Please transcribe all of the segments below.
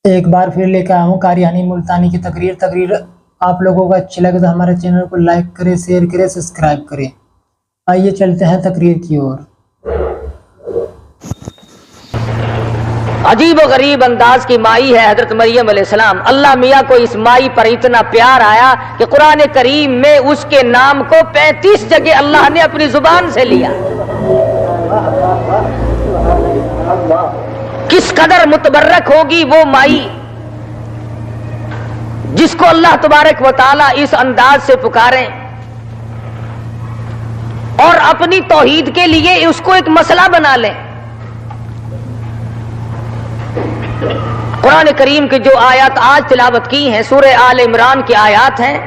ایک بار پھر لے کے آیا ہوں قاری ملتانی کی تقریر آپ لوگوں کو اچھی لگے تو ہمارے چینل کو لائک کریں، شیئر کریں، سبسکرائب کریں۔ آئیے چلتے ہیں تقریر کی اور۔ عجیب و غریب انداز کی مائی ہے حضرت مریم علیہ السلام۔ اللہ میاں کو اس مائی پر اتنا پیار آیا کہ قرآن کریم میں اس کے نام کو 35 جگہ اللہ نے اپنی زبان سے لیا۔ کس قدر متبرک ہوگی وہ مائی جس کو اللہ تبارک و تعالیٰ اس انداز سے پکاریں اور اپنی توحید کے لیے اس کو ایک مسئلہ بنا لیں۔ قرآن کریم کی جو آیات آج تلاوت کی ہیں سورہ آل عمران کی آیات ہیں،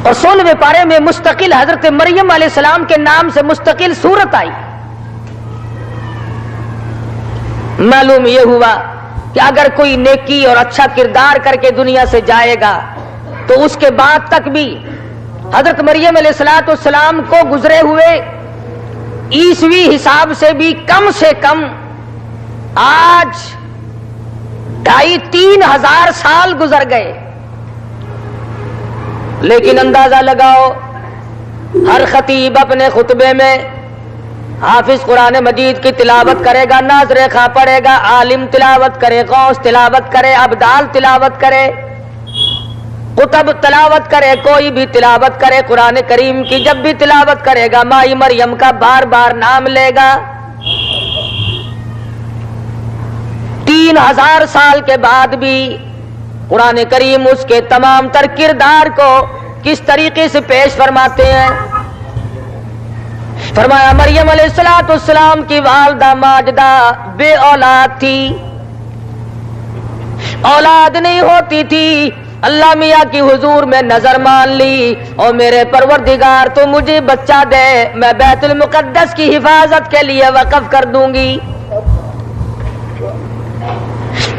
اور 16ویں پارے میں مستقل حضرت مریم علیہ السلام کے نام سے مستقل سورت آئی۔ معلوم یہ ہوا کہ اگر کوئی نیکی اور اچھا کردار کر کے دنیا سے جائے گا تو اس کے بعد تک بھی حضرت مریم علیہ السلام کو گزرے ہوئے عیسوی حساب سے بھی کم سے کم آج 2,500-3 ہزار سال گزر گئے۔ لیکن اندازہ لگاؤ، ہر خطیب اپنے خطبے میں حافظ قرآن مجید کی تلاوت کرے گا، ناظر خواہ پڑھے گا، عالم تلاوت کرے، غوث تلاوت کرے، ابدال تلاوت کرے، قطب تلاوت کرے، کوئی بھی تلاوت کرے قرآن کریم کی، جب بھی تلاوت کرے گا مائی مریم کا بار بار نام لے گا۔ 3,000 سال کے بعد بھی قرآن کریم اس کے تمام تر کردار کو کس طریقے سے پیش فرماتے ہیں؟ فرمایا مریم علیہ السلام کی والدہ ماجدہ بے اولاد تھی، اولاد نہیں ہوتی تھی۔ اللہ میاں کی حضور میں نظر مان لی، اور میرے پروردگار تو مجھے بچہ دے، میں بیت المقدس کی حفاظت کے لیے وقف کر دوں گی۔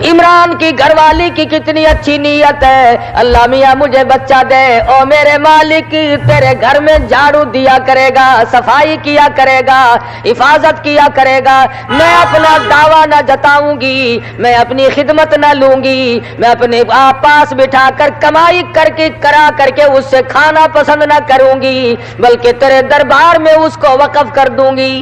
عمران کی گھر والی کی کتنی اچھی نیت ہے، اللہ میاں مجھے بچہ دے، اور میرے مالک تیرے گھر میں جھاڑو دیا کرے گا، صفائی کیا کرے گا، حفاظت کیا کرے گا، میں اپنا دعویٰ نہ جتاؤں گی، میں اپنی خدمت نہ لوں گی، میں اپنے آپ پاس بٹھا کر کمائی کرا کر کے اس سے کھانا پسند نہ کروں گی، بلکہ تیرے دربار میں اس کو وقف کر دوں گی۔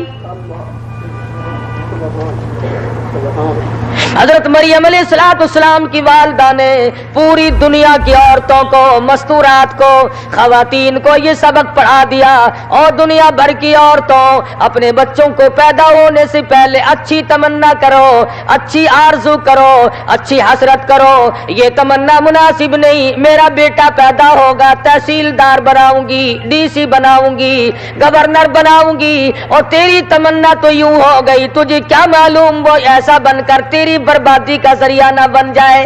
حضرت مریم علیہ السلام کی والدہ نے پوری دنیا کی عورتوں کو، مستورات کو، خواتین کو یہ سبق پڑھا دیا، اور دنیا بھر کی عورتوں اپنے بچوں کو پیدا ہونے سے پہلے اچھی تمنا کرو، اچھی آرزو کرو، اچھی حسرت کرو۔ یہ تمنا مناسب نہیں، میرا بیٹا پیدا ہوگا تحصیلدار بناؤں گی، ڈی سی بناؤں گی، گورنر بناؤں گی، اور تیری تمنا تو یوں ہو گئی، تجھے کیا معلوم وہ ایسا بن کر تیری بربادی کا ذریعہ نہ بن جائے۔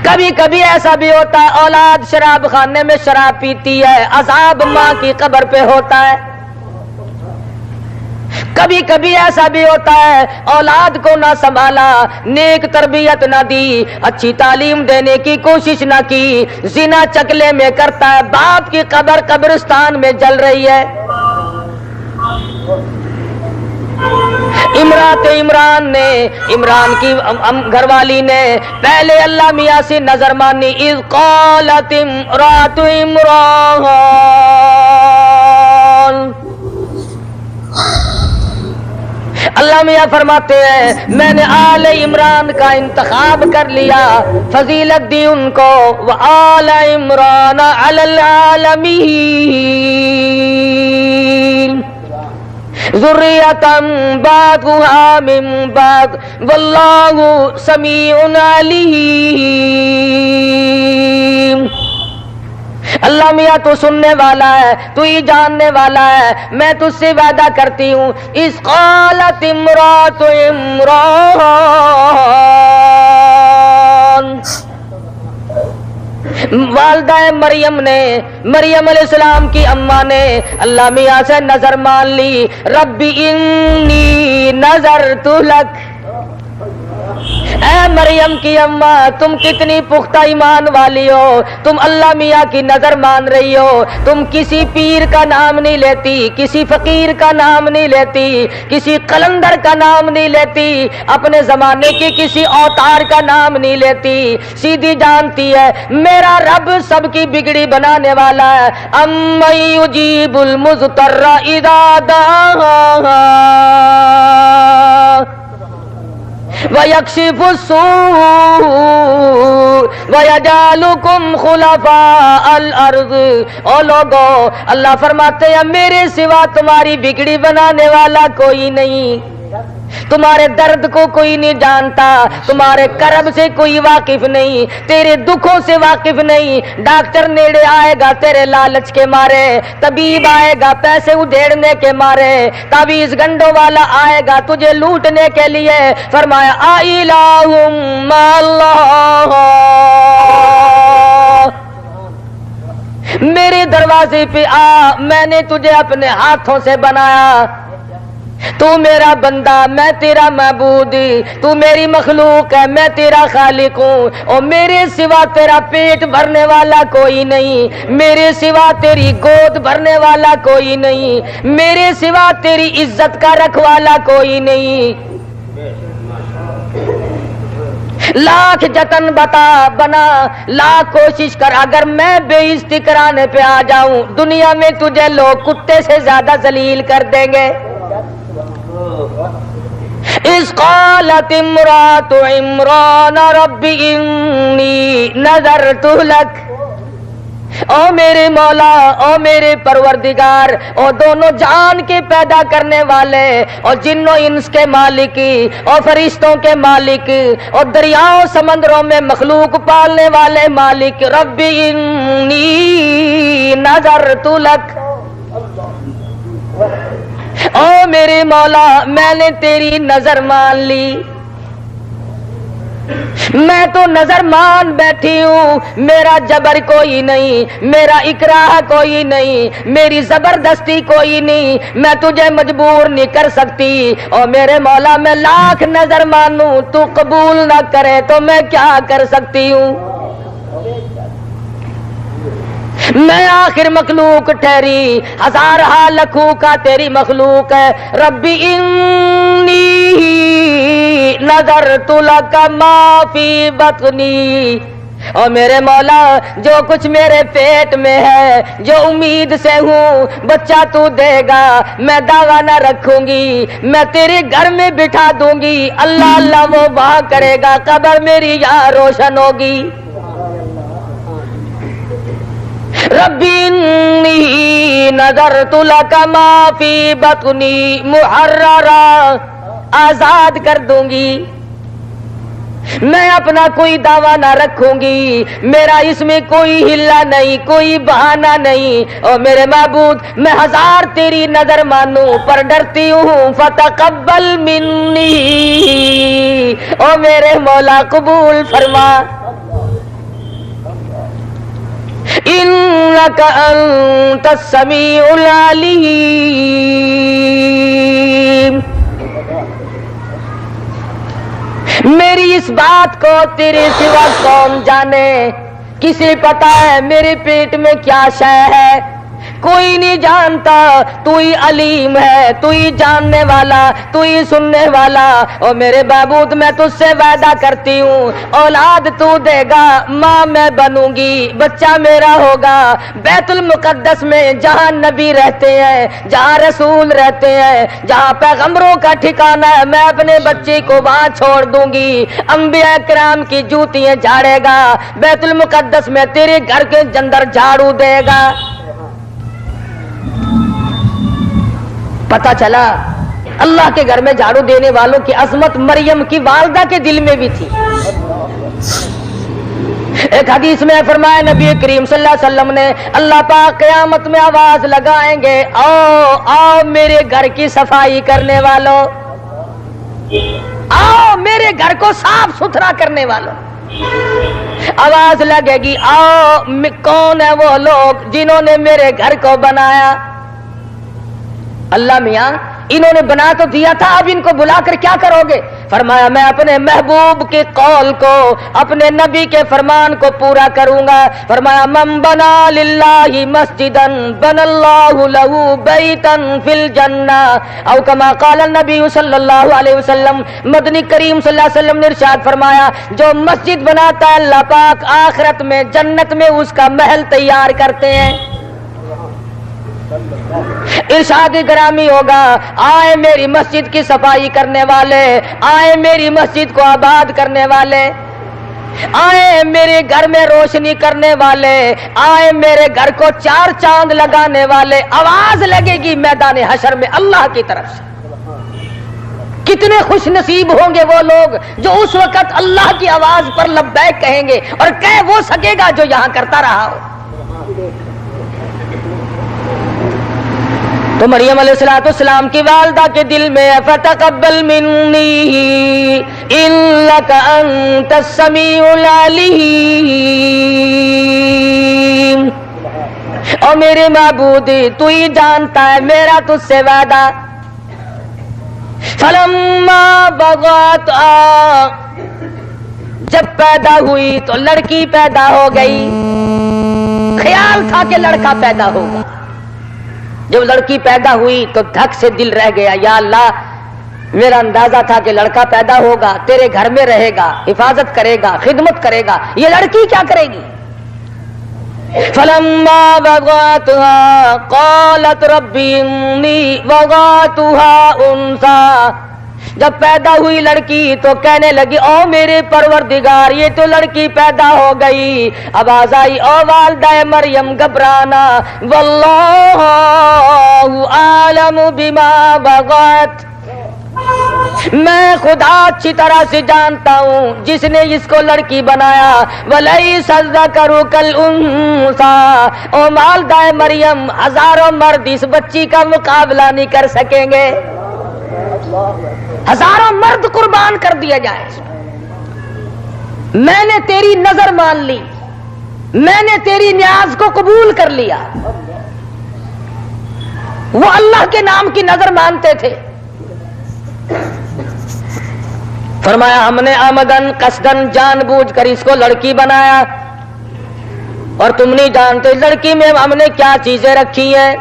کبھی کبھی ایسا بھی ہوتا ہے اولاد شراب خانے میں شراب پیتی ہے، عذاب ماں کی قبر پہ ہوتا ہے۔ کبھی کبھی ایسا بھی ہوتا ہے اولاد کو نہ سنبھالا، نیک تربیت نہ دی، اچھی تعلیم دینے کی کوشش نہ کی، زنا چکلے میں کرتا ہے، باپ کی قبر قبرستان میں جل رہی ہے۔ عمران کی گھر والی نے پہلے اللہ میاں سے نظر مانی، اذ قالت امرأۃ عمران، اللہ میاں فرماتے ہیں میں نے آل عمران کا انتخاب کر لیا، فضیلت دی ان کو، وآل عمران علی العالمین ذریۃ بعضها من بعض واللہ سمیع علیم۔ اللہ میاں تو سننے والا ہے، تو ہی جاننے والا ہے، میں تجھ سے وعدہ کرتی ہوں۔ اذ قالت امرأۃ عمران، والدہ مریم نے، مریم علیہ السلام کی اماں نے اللہ میاں سے نظر مان لی، ربی انی نظرت لک، اے مریم کی اماں، تم کتنی پختہ ایمان والی ہو، تم اللہ میاں کی نظر مان رہی ہو، تم کسی پیر کا نام نہیں لیتی، کسی فقیر کا نام نہیں لیتی، کسی قلندر کا نام نہیں لیتی، اپنے زمانے کی کسی اوتار کا نام نہیں لیتی، سیدھی جانتی ہے میرا رب سب کی بگڑی بنانے والا ہے۔ امن یجیب المضطر اذا دعاہ وَيَكْشِفُ السُّوءَ وَيَجْعَلُكُمْ خُلَفَاءَ الْأَرْضِ۔ او لوگو، اللہ فرماتے ہیں میرے سوا تمہاری بگڑی بنانے والا کوئی نہیں، تمہارے درد کو کوئی نہیں جانتا، تمہارے کرب سے کوئی واقف نہیں، تیرے دکھوں سے واقف نہیں۔ ڈاکٹر نیڑے آئے گا تیرے لالچ کے مارے، طبیب آئے گا پیسے ادھیڑنے کے مارے، تعویذ گنڈوں والا آئے گا تجھے لوٹنے کے لیے۔ فرمایا اِلٰہٌ مع اللہ، میرے دروازے پہ آ، میں نے تجھے اپنے ہاتھوں سے بنایا، تو میرا بندہ میں تیرا معبود، تو میری مخلوق ہے میں تیرا خالق ہوں، اور میرے سوا تیرا پیٹ بھرنے والا کوئی نہیں، میرے سوا تیری گود بھرنے والا کوئی نہیں، میرے سوا تیری عزت کا رکھوالا کوئی نہیں۔ لاکھ جتن بنا، لاکھ کوشش کر، اگر میں بے عزتی کرانے پہ آ جاؤں دنیا میں تجھے لوگ کتے سے زیادہ ذلیل کر دیں گے۔ اذ قالت امرأة عمران رب انی نذرت لک، او میرے مولا، او میرے پروردگار، او دونوں جان کے پیدا کرنے والے، اور جنوں انس کے مالک، اور فرشتوں کے مالک، اور دریاؤں سمندروں میں مخلوق پالنے والے مالک، رب انی نذرت لک، او میرے مولا میں نے تیری نظر مان لی، میں تو نظر مان بیٹھی ہوں، میرا جبر کوئی نہیں، میرا اکراہ کوئی نہیں، میری زبردستی کوئی نہیں، میں تجھے مجبور نہیں کر سکتی، اور میرے مولا میں لاکھ نظر مانوں تو قبول نہ کرے تو میں کیا کر سکتی ہوں؟ میں آخر مخلوق ٹھہری، ہزار لکھوں کا تیری مخلوق ہے۔ ربی انی نذرت لک ما فی بطنی، اور میرے مولا جو کچھ میرے پیٹ میں ہے، جو امید سے ہوں بچہ تو دے گا، میں دعویٰ نہ رکھوں گی، میں تیرے گھر میں بٹھا دوں گی، اللہ اللہ وہ وہاں کرے گا، قبر میری یہاں روشن ہوگی۔ ربی انی نذرت لک ما فی بطنی محررا، آزاد کر دوں گی، میں اپنا کوئی دعویٰ نہ رکھوں گی، میرا اس میں کوئی ہلا نہیں، کوئی بہانہ نہیں، اور میرے معبود میں ہزار تیری نظر مانوں پر ڈرتی ہوں، فتقبل منی، اور میرے مولا قبول فرما، انک انت السمیع العلیم۔ میری اس بات کو تیرے سوا کون جانے، کسے پتا ہے میرے پیٹ میں کیا شے ہے؟ کوئی نہیں جانتا، تو ہی علیم ہے، تو ہی جاننے والا، تو ہی سننے والا، اور میرے معبود میں تجھ سے وعدہ کرتی ہوں، اولاد تو دے گا، ماں میں بنوں گی، بچہ میرا ہوگا، بیت المقدس میں جہاں نبی رہتے ہیں، جہاں رسول رہتے ہیں، جہاں پیغمبروں کا ٹھکانہ ہے، میں اپنے بچے کو وہاں چھوڑ دوں گی، انبیاء کرام کی جوتیاں جھاڑے گا، بیت المقدس میں تیرے گھر کے اندر جھاڑو دے گا۔ پتہ چلا اللہ کے گھر میں جھاڑو دینے والوں کی عظمت مریم کی والدہ کے دل میں بھی تھی۔ ایک حدیث میں فرمایا نبی کریم صلی اللہ علیہ وسلم نے، اللہ پاک قیامت میں آواز لگائیں گے، آؤ آؤ میرے گھر کی صفائی کرنے والوں، آؤ میرے گھر کو صاف ستھرا کرنے والوں۔ آواز لگے گی، آؤ کون ہے وہ لوگ جنہوں نے میرے گھر کو بنایا؟ اللہ میاں इन्होंने बना तो दिया था, अब इनको बुलाकर क्या करोगे? फरमाया मैं अपने महबूब के कौल को, अपने नबी के फरमान को पूरा करूंगा। फरमाया मन बना लिल्लाहि मस्जिदन बनल्लाहु लहू बैतन फिल जन्ना औ कमा क़ाल नबी सल्लल्लाहु अलैहि वसल्लम। मदनी करीम सल्लल्लाहु अलैहि वसल्लम ने इरशाद फरमाया, जो मस्जिद बनाता है अल्लाह पाक आखिरत में जन्नत में उसका महल तैयार करते हैं। इरशाद ग्रामी होगा, आए मेरी मस्जिद की सफाई करने वाले, आए मेरी मस्जिद को आबाद करने वाले, आए मेरे घर में रोशनी करने वाले, आए मेरे घर को चार चांद लगाने वाले। आवाज लगेगी मैदान हशर में अल्लाह की तरफ से। कितने खुश नसीब होंगे वो लोग जो उस वक्त अल्लाह की आवाज पर लब्बैक कहेंगे, और कह वो सकेगा जो यहां करता रहा हो। तो मरियम अलैहिस्सलाम की वालदा के दिल में फतकब्बल मिन्नी इन्नका अंतस समीउल अलीम, और मेरे माबूद तू ही जानता है मेरा तुझसे वादा। फलम्मा बगत, जब पैदा हुई तो लड़की पैदा हो गई। ख्याल था कि लड़का पैदा होगा। जब लड़की पैदा हुई तो धक से दिल रह गया, या अल्लाह मेरा अंदाजा था कि लड़का पैदा होगा, तेरे घर में रहेगा, हिफाजत करेगा, खिदमत करेगा, ये लड़की क्या करेगी? फलम्मा वगातुहा क़ालत रब्बी इन्नी वगातुहा उन्सा, जब पैदा हुई लड़की तो कहने लगी, ओ मेरे परवरदिगार ये तो लड़की पैदा हो गई। आवाज आई, ओ वालदा मरियम घबराना, वल्लाहु आलमु बिमा वगत, मैं खुदा अच्छी तरह से जानता हूँ जिसने इसको लड़की बनाया। वलैसा ज़करु कल उन्सा, ओ वालदा मरियम हजारों मर्द इस बच्ची का मुकाबला नहीं कर सकेंगे। हजारों मर्द कुर्बान कर दिया जाए। मैंने तेरी नजर मान ली, मैंने तेरी न्याज को कबूल कर लिया। वो अल्लाह के नाम की नजर मानते थे। फरमाया हमने आमदन कसदन जानबूझकर इसको लड़की बनाया, और तुम नहीं जानते लड़की में हमने क्या चीजें रखी हैं।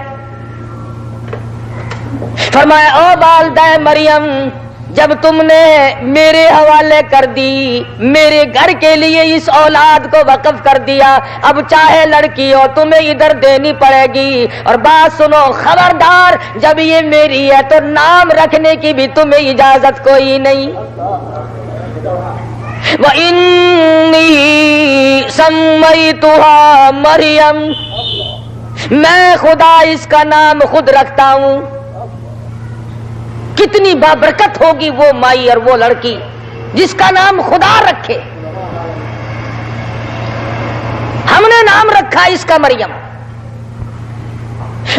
फरमाया ओ वालिदा मरियम, जब तुमने मेरे हवाले कर दी, मेरे घर के लिए इस औलाद को वक्फ कर दिया, अब चाहे लड़की हो तुम्हें इधर देनी पड़ेगी। और बात सुनो खबरदार, जब ये मेरी है तो नाम रखने की भी तुम्हें इजाजत कोई नहीं। व इन्नी सम्मैतुहा मरियम, मैं खुदा इसका नाम खुद रखता हूं। कितनी बाबरकत होगी वो माई और वो लड़की जिसका नाम खुदा रखे। हमने नाम रखा इसका मरियम।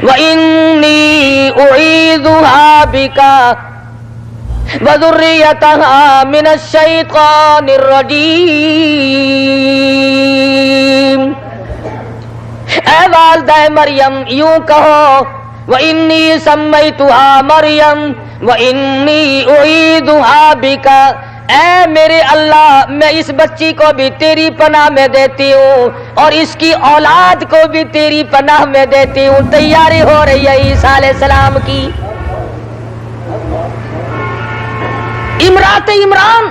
व इन्नी उईदुहा बिका व ज़ुर्रियतहा मिनश शैतानिर रजीम। ऐ वालिदा मरियम यूं कहो, व इन्नी सम्मैतुहा मरियम व इन्नी उईदुहा बिका, ऐ मेरे अल्लाह मैं इस बच्ची को भी तेरी पनाह में देती हूँ और इसकी औलाद को भी तेरी पनाह में देती हूँ। तैयारी हो रही है ईसा अलैहिस्सलाम की। इमरात इमरान,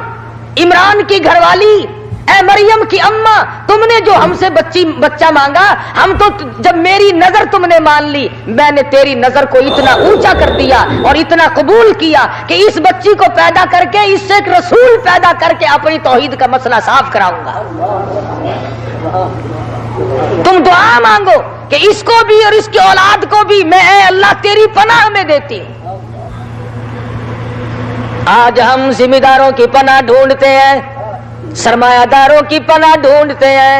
इमरान की घरवाली, ऐ मरियम की अम्मा, तुमने जो हमसे बच्चा मांगा, हम तो जब मेरी नजर तुमने मान ली, मैंने तेरी नजर को इतना ऊंचा कर दिया और इतना कबूल किया कि इस बच्ची को पैदा करके इससे एक रसूल पैदा करके अपनी तौहीद का मसला साफ कराऊंगा। तुम दुआ मांगो कि इसको भी और इसकी औलाद को भी मैं ऐ अल्लाह तेरी पनाह में देती हूं। आज हम जिम्मेदारों की पनाह ढूंढते हैं, सरमायादारों की पनाह ढूंढते हैं,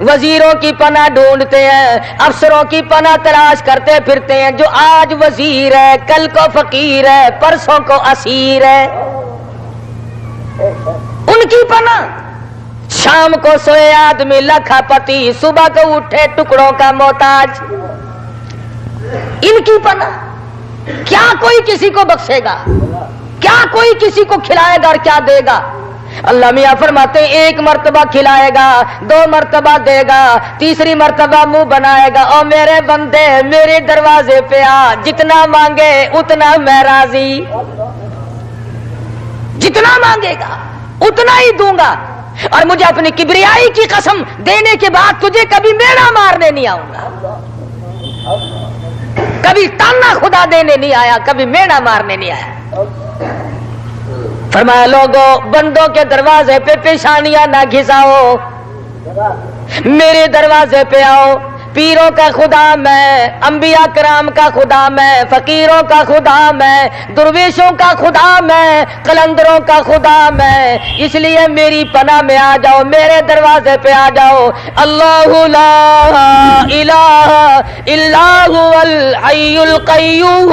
वजीरों की पनाह ढूंढते हैं, अफसरों की पनाह तलाश करते फिरते हैं। जो आज वजीर है कल को फकीर है, परसों को असीर है, उनकी पनाह। शाम को सोए आदमी लखापति, सुबह को उठे टुकड़ों का मोहताज, इनकी पनाह। क्या कोई किसी को बख्शेगा, क्या कोई किसी को खिलाएगा और क्या देगा। अल्लाह मियां फरमाते एक मर्तबा खिलाएगा, 2 मर्तबा देगा, तीसरी मर्तबा मुंह बनाएगा, और मेरे बंदे मेरे दरवाजे पे आ, जितना मांगे उतना मैं राजी, जितना मांगेगा उतना ही दूंगा, और मुझे अपनी किबरियाई की कसम देने के बाद तुझे कभी मेरा मारने नहीं आऊंगा, कभी ताना खुदा देने नहीं आया, कभी मेरा मारने नहीं आया। फरमाया लोगों बंदों के दरवाजे पे पेशानियां ना घिसाओ, मेरे दरवाजे पे आओ। पीरों का खुदा मैं, अंबिया कराम का खुदा मैं, फकीरों का खुदा मैं, दुर्वेशों का खुदा मैं, कलंदरों का खुदा मैं, इसलिए मेरी पनाह में आ जाओ, मेरे दरवाजे पे आ जाओ। अल्लाहु ला इलाहा इल्ला हुवल हय्युल क़य्यूम,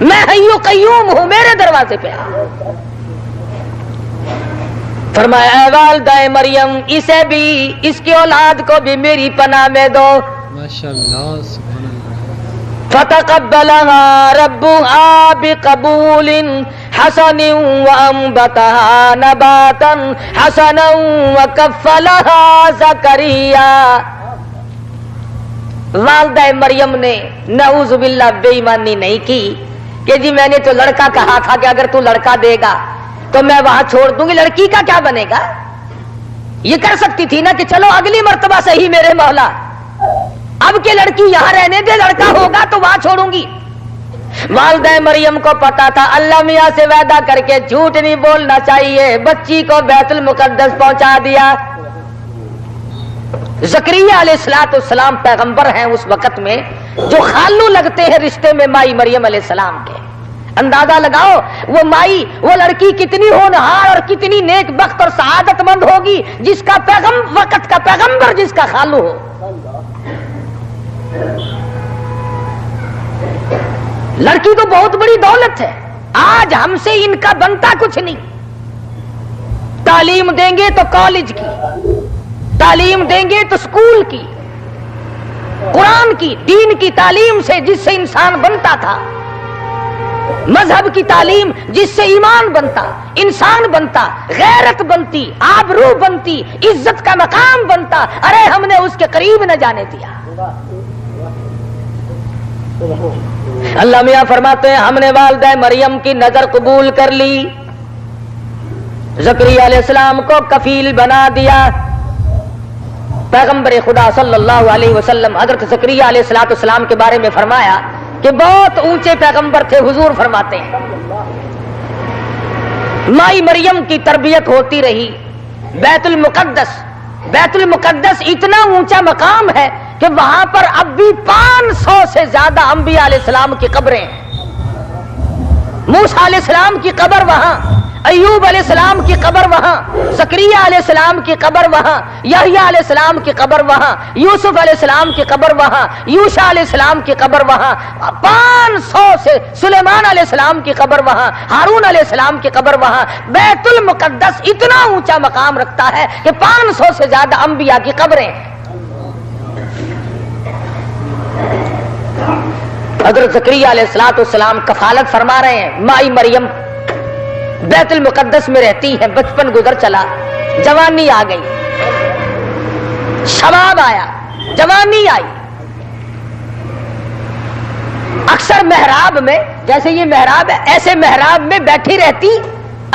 मैं हय्यु क़य्यूम हूं, मेरे दरवाजे पे आ। फरमाया ऐ वालिदाए मरियम इसे भी, इसकी औलाद को भी मेरी पनाह में दो। माशाअल्लाह सुभान अल्लाह। फतक़ब्बलहा रब्बुहा बिक़बूलिन हसनिन व अंबतहा नबातन हसनन व कफ़्फ़लहा ज़करिया। वालिदाए मरियम ने नऊज़ु बिल्लाह बेईमानी नहीं की कि जी मैंने तो लड़का कहा था कि अगर तू लड़का देगा तो मैं वहां छोड़ दूंगी, लड़की का क्या बनेगा। ये कर सकती थी ना कि चलो अगली मर्तबा सही मेरे मौला, अब के लड़की यहां रहने दे, लड़का होगा तो वहां छोड़ूंगी। वालिदा मरियम को पता था अल्लाह मियां से वादा करके झूठ नहीं बोलना चाहिए, बच्ची को बैतुल मुकद्दस पहुंचा दिया। ज़करिया अलैहिस्सलाम पैगंबर हैं उस वक्त में, जो खालू लगते हैं रिश्ते में माई मरियम अलैहिस्सलाम के। अंदाजा लगाओ वो माई, वो लड़की कितनी होनहार और कितनी नेक बख्त और सआदतमंद होगी जिसका वक्त का पैगंबर जिसका खालू हो। लड़की तो बहुत बड़ी दौलत है, आज हमसे इनका बनता कुछ नहीं। तालीम देंगे तो कॉलेज की, तालीम देंगे तो स्कूल की, कुरान की, दीन की तालीम से जिससे इंसान बनता था, मजहब की तालीम जिससे ईमान बनता, इंसान बनता, गैरत बनती, आबरू बनती, इज्जत का मकाम बनता। अरे हमने उसके करीब न जाने दिया। अल्लाह मियां फरमाते हैं हमने वालिदा मरियम की नजर कबूल कर ली, ज़करिया अलैहिस्सलाम को कफील बना दिया। पैगंबर खुदा सल्लल्लाहु अलैहि वसल्लम हजरत ज़करिया अलैहिस्सलाम के बारे में फरमाया कि बहुत ऊंचे पैगंबर थे। हुजूर फरमाते हैं माई मरियम की तरबियत होती रही। बैतुल मुकद्दस इतना ऊंचा मकाम है कि वहां पर अब भी 500 से ज्यादा अंबिया अलैहिस्सलाम की कब्रें हैं। मूसा अलैहिस्सलाम की कब्र वहां, अय्यूब अलैहिस्सलाम की कब्र वहां, ज़करिया अलैहिस्सलाम की कब्र वहां, यहया अलैहिस्सलाम की कब्र वहां, यूसुफ अलैहिस्सलाम की कब्र वहां, यूशा अलैहिस्सलाम की कब्र वहां, 500 से सुलेमान अलैहिस्सलाम की कब्र वहां, हारून अलैहिस्सलाम की कब्र वहां। बैतुल मुकद्दस इतना ऊंचा मकाम रखता है कि 500 से ज्यादा अंबिया की कब्रें। हज़रत ज़करिया अलैहिस्सलाम कफालत फरमा रहे हैं माई मरियम बैतुल मुकद्दस में रहती है। बचपन गुजर चला, जवानी आ गई, शबाब आया, जवानी आई। अक्सर मेहराब में, जैसे ये मेहराब है, ऐसे मेहराब में बैठी रहती,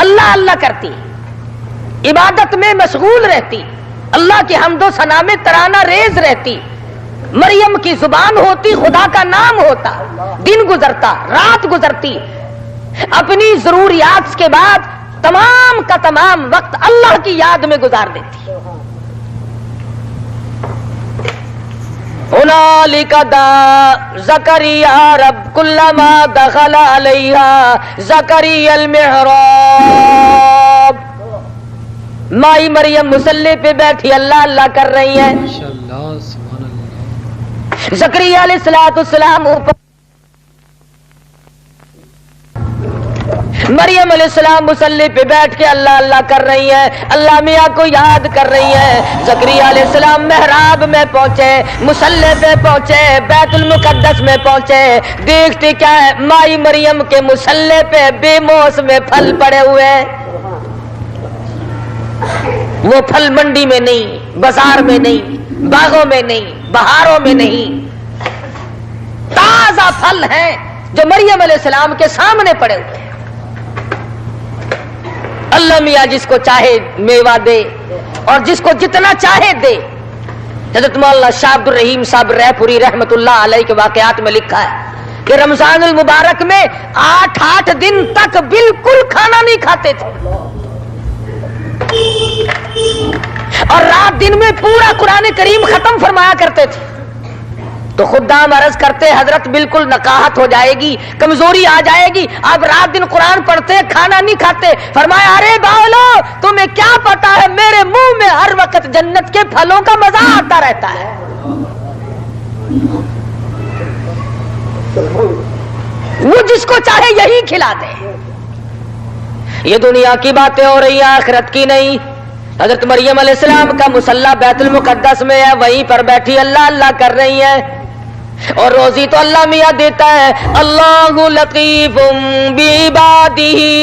अल्लाह अल्लाह करती, इबादत में मशगूल रहती, अल्लाह की हम्दो सना में तराना रेज रहती। मरियम की जुबान होती, खुदा का नाम होता, दिन गुजरता, रात गुजरती, अपनी जरूरियात के बाद तमाम का तमाम वक्त अल्लाह की याद में गुजार देती। हुनालिका दा ज़करिया रब कुल्लमा दखला अलैहा ज़करियल मिहराब। माई मरियम मुसल्ले पे बैठी अल्लाह अल्लाह कर रही है। माशाअल्लाह सुभान अल्लाह। ज़करिया अलैहिस्सलाम ऊपर मरियम अलैहिस्सलाम मुसल्ले पे बैठ के अल्लाह अल्लाह कर रही हैं, अल्लाह मियाँ को याद कर रही हैं। ज़करिया अलैहिस्सलाम मेहराब में पहुंचे, मुसल्ले पे पहुंचे, बैतुल मुकद्दस में पहुंचे। देखते क्या है, माई मरियम के मुसल्ले पे बेमौसम फल पड़े हुए हैं। वो फल मंडी में नहीं, बाजार में नहीं, बागों में नहीं, बहारों में नहीं, ताजा फल है जो मरियम अलैहिस्सलाम के सामने पड़े हुए हैं। अल्लाह मियाँ जिसको चाहे मेवा दे और जिसको जितना चाहे दे। हज़रत मौलाना शाह अब्दुल रहीम साहब रैपुरी रहमतुल्लाह अलैह के वाक़यात में लिखा है कि रमजानुल मुबारक में 8 दिन तक बिल्कुल खाना नहीं खाते थे और रात दिन में पूरा कुरान करीम खत्म फरमाया करते थे। तो खुदाम अर्ज करते, हजरत बिल्कुल नकाहत हो जाएगी, कमजोरी आ जाएगी, आप रात दिन कुरान पढ़ते खाना नहीं खाते। फरमाया अरे बालो, तुम्हें क्या पता है मेरे मुंह में हर वक्त जन्नत के फलों का मजा आता रहता है। वो जिसको चाहे यही खिला दे। ये दुनिया की बातें हो रही हैं, आखिरत की नहीं। हजरत मरियम अलैहिस्सलाम का मुसल्ला बैतुल मुकद्दस में है, वहीं पर बैठी अल्लाह अल्लाह कर रही है और रोजी तो अल्लाह मियाँ देता है। अल्लाहु लतीफुम बिइबादिही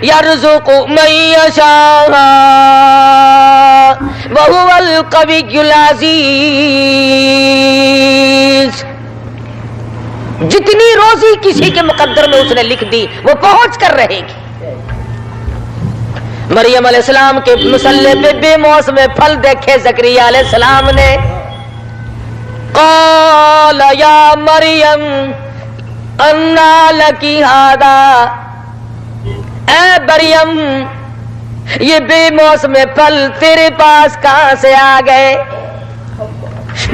यर्ज़ुक़ु मन यशाअ व हुवल क़विय्युल अज़ीज़। जितनी रोजी किसी के मुकद्दर में उसने लिख दी वो पहुंच कर रहेगी। मरियम अलैहिस्सलाम के मुसल्ले पे बेमौसम फल देखे ज़करिया अलैहिस्सलाम ने। क़ाल या मरियम अन्ना लकी हादा, ऐ मरियम ये बेमौसम फल तेरे पास कहां से आ गए?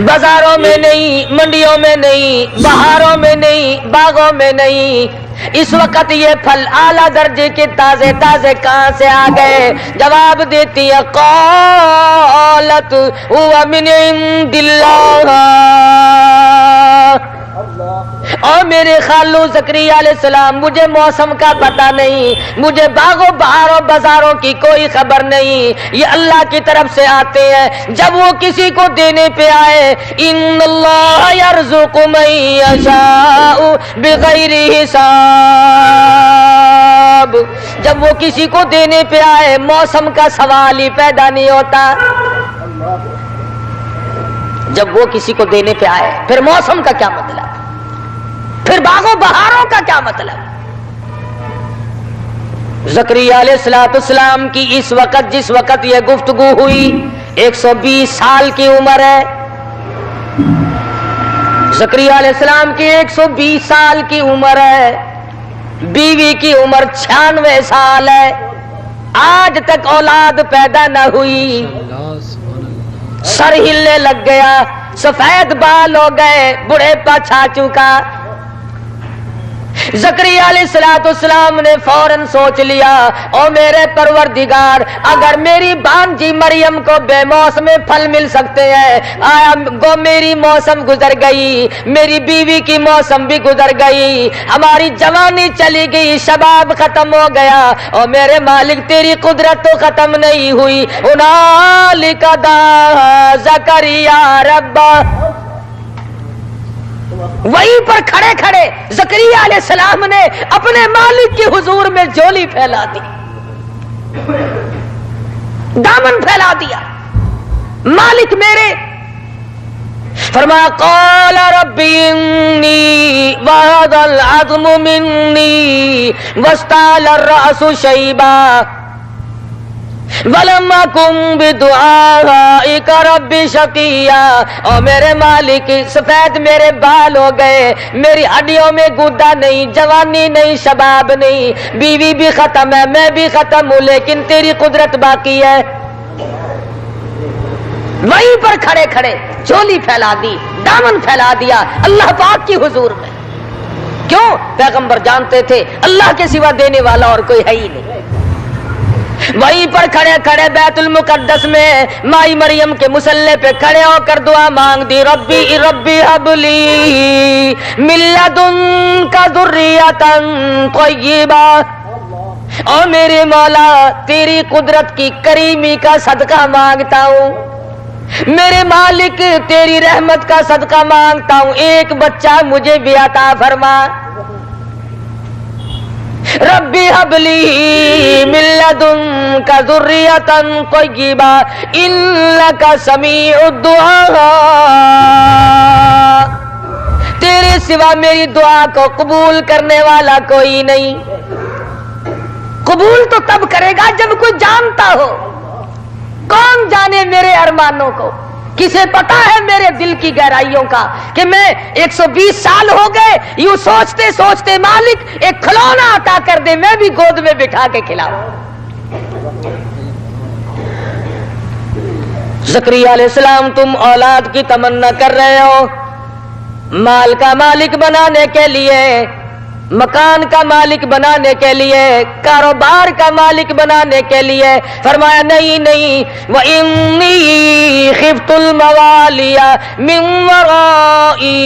बाजारों में नहीं, मंडियों में नहीं, बहारों में नहीं, बागों में नहीं, इस वक्त ये फल आला दर्जे के ताजे ताजे कहां से आ गए? जवाब देती है क़ालत हुवा मिन इंदिल्लाह। और मेरे खालू ज़करिया अलैहिस्सलाम, मुझे मौसम का पता नहीं, मुझे बागों बहारों बाजारों की कोई खबर नहीं, ये अल्लाह की तरफ से आते हैं। जब वो किसी को देने पे आए, इन्नल्लाह यर्ज़ुक़ु मन यशाअ बिग़ैरि हिसाब, जब वो किसी को देने पे आए मौसम का सवाल ही पैदा नहीं होता। जब वो किसी को देने पे आए, फिर मौसम का क्या मतलब, फिर बागों बहारों का क्या मतलब? ज़करिया अलैहिस्सलाम की इस वक्त जिस वक्त यह गुफ्तगू हुई 120 साल की उम्र है। ज़करिया अलैहिस्सलाम की 120 साल की उम्र है, बीवी की उम्र 96 साल है, आज तक औलाद पैदा न हुई। सर हिलने लग गया, सफेद बाल हो गए, बुढ़ेपा छा चुका। ज़करिया अलैहिस्सलाम ने फौरन सोच लिया, ओ मेरे परवरदिगार, अगर मेरी भांजी मरियम को बेमौसम फल मिल सकते हैं, आया गो मेरी मौसम गुजर गई, मेरी बीवी की मौसम भी गुजर गई, हमारी जवानी चली गई, शबाब खत्म हो गया, और मेरे मालिक तेरी कुदरत तो खत्म नहीं हुई। उनालिका दा ज़करिया रब्बा, वहीं पर खड़े खड़े ज़करिया अलैहिस्सलाम ने अपने मालिक के हुजूर में झोली फैला दी, दामन फैला दिया। मालिक मेरे, फरमाया क़ाल रब्बी इन्नी वहदल अज़्मु मिन्नी वस्ताल अर्रअसु शैबा वलम अकुम बिदुआइका रब्बी शक़िया। और मेरे मालिक सफेद मेरे बाल हो गए, मेरी हड्डियों में गुद्दा नहीं, जवानी नहीं, शबाब नहीं, बीवी भी खत्म है, मैं भी खत्म हूं, लेकिन तेरी कुदरत बाकी है। वहीं पर खड़े खड़े झोली फैला दी, दामन फैला दिया अल्लाह पाक की हुजूर में। क्यों? पैगंबर जानते थे अल्लाह के सिवा देने वाला और कोई है ही नहीं। वहीं पर खड़े खड़े बैतुल मुकद्दस में माई मरियम के मुसल्ले पे खड़े होकर दुआ मांग दी, रब्बी रब्बी हबली मिन लदुनका ज़ुर्रियतन तय्यिबा। اور میرے مولا تیری قدرت کی کریمی کا صدقہ مانگتا ہوں، میرے مالک تیری رحمت کا صدقہ مانگتا ہوں، ایک بچہ مجھے بھی عطا فرما۔ ربی حب لی من لدنک ذریۃ طیبہ انک سمیع الدعاء، تیرے سوا میری دعا کو قبول کرنے والا کوئی نہیں۔ قبول تو تب کرے گا جب کوئی جانتا ہو۔ کون جانے میرے ارمانوں کو؟ کسے پتا ہے میرے دل کی گہرائیوں کا کہ میں 120 سال ہو گئے یوں سوچتے سوچتے مالک ایک کھلونا عطا کر دے، میں بھی گود میں بٹھا کے کھلاؤں۔ زکریا علیہ السلام تم اولاد کی تمنا کر رہے ہو، مال کا مالک بنانے کے لیے، مکان کا مالک بنانے کے لیے، کاروبار کا مالک بنانے کے لیے، فرمایا نہیں نہیں، وَإِنِّي خِفْتُ الْمَوَالِيَ مِنْ وَرَائِي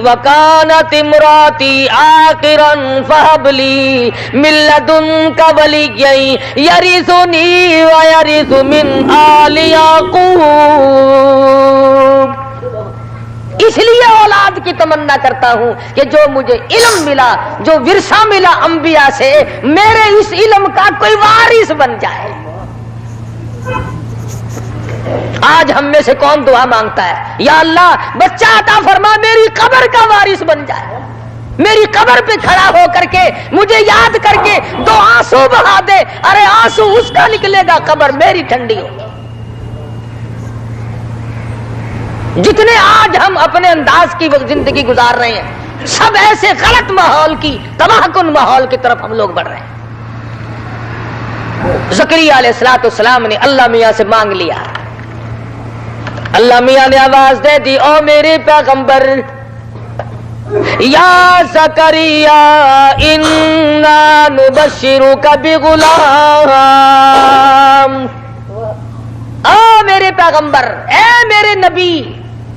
وَكَانَتِ امْرَأَتِي عَاقِرًا فَهَبْ لِي مِنْ لَدُنْكَ وَلِيًّا يَرِثُنِي وَيَرِثُ مِنْ آلِ يَعْقُوبَ۔ اس لیے اولاد کی تمنا کرتا ہوں کہ جو مجھے علم ملا، جو ورثہ ملا انبیاء سے، میرے اس علم کا کوئی وارث بن جائے۔ آج ہم میں سے کون دعا مانگتا ہے یا اللہ بچہ عطا فرما میری قبر کا وارث بن جائے، میری قبر پہ کھڑا ہو کر کے مجھے یاد کر کے 2 آنسو بہا دے، ارے آنسو اس کا نکلے گا، قبر میری ٹھنڈی ہو۔ جتنے آج ہم اپنے انداز کی زندگی گزار رہے ہیں، سب ایسے غلط ماحول کی، تباہ کن ماحول کی طرف ہم لوگ بڑھ رہے ہیں۔ زکریا علیہ السلام نے اللہ میاں سے مانگ لیا، اللہ میاں نے آواز دے دی، او میرے پیغمبر، یا زکریا انا نبشرک بغلام، او میرے پیغمبر، اے میرے نبی،